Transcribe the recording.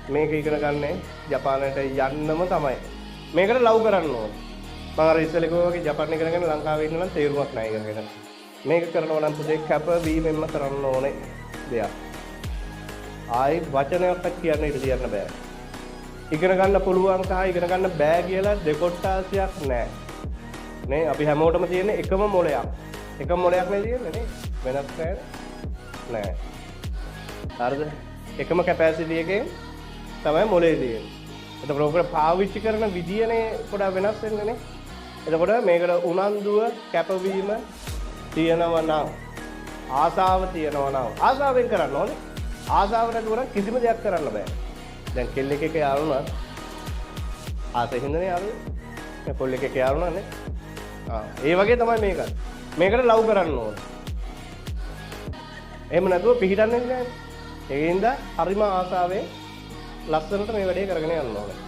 මේක ඉගෙන ගන්න ජපානයට යන්නම තමයි. මේකට ලව් කරන්න ඕන. මම අර ඉස්සෙල්ලා කිව්වා වගේ ජපාන ඉගෙනගෙන ලංකාවේ ඉන්න නම් තේරුමක් නැහැ ඉගෙනගෙන. මේක කරනවා නම් පුතේ කැපවීමෙන්ම කරන්න ඕනේ දෙයක්. ආයි වචනයක්වත් කියන්න ඉඩ තියන්න බෑ. ඉගෙන ගන්න පුළුවන් සහ ඉගෙන ගන්න බෑ කියලා දෙකොට්ටාසියක් නැහැ. නේ අපි හැමෝටම තියෙන එකම මොලයක්. එකම මොලයක් නේ තියෙන්නේ නේ. වෙනස් නෑ. හරිද? එකම කැපැසිටි එකෙන් තමයි මොලේ තියෙන්නේ. එතකොට ඔකට පාවිච්චි කරන විදියනේ පොඩක් වෙනස් වෙන්නේ නේ. එතකොට මේකට උනන්දුව කැපවීම තියනවා නම් ආසාව තියනවා නම් ආසාවෙන් කරන්න ඕනේ. ආසාව නැතුව කිසිම දෙයක් කරන්න බෑ. දැන් කෙල්ලෙක් එක්ක යාළුනා ආසෙහින්දනේ යාළුවා. මේ කොල්ලෙක් එක්ක යාළුනානේ. ඒ වගේ තමයි මේකත්. මේකට ලව් කරන්න ඕනේ. එහෙම නැතුව පිළිහිටන්නේ නැහැ. ඒකින්ද හරිම ආසාවෙන් ලස්සනට මේ වැඩේ කරගෙන යන්න ඕනේ.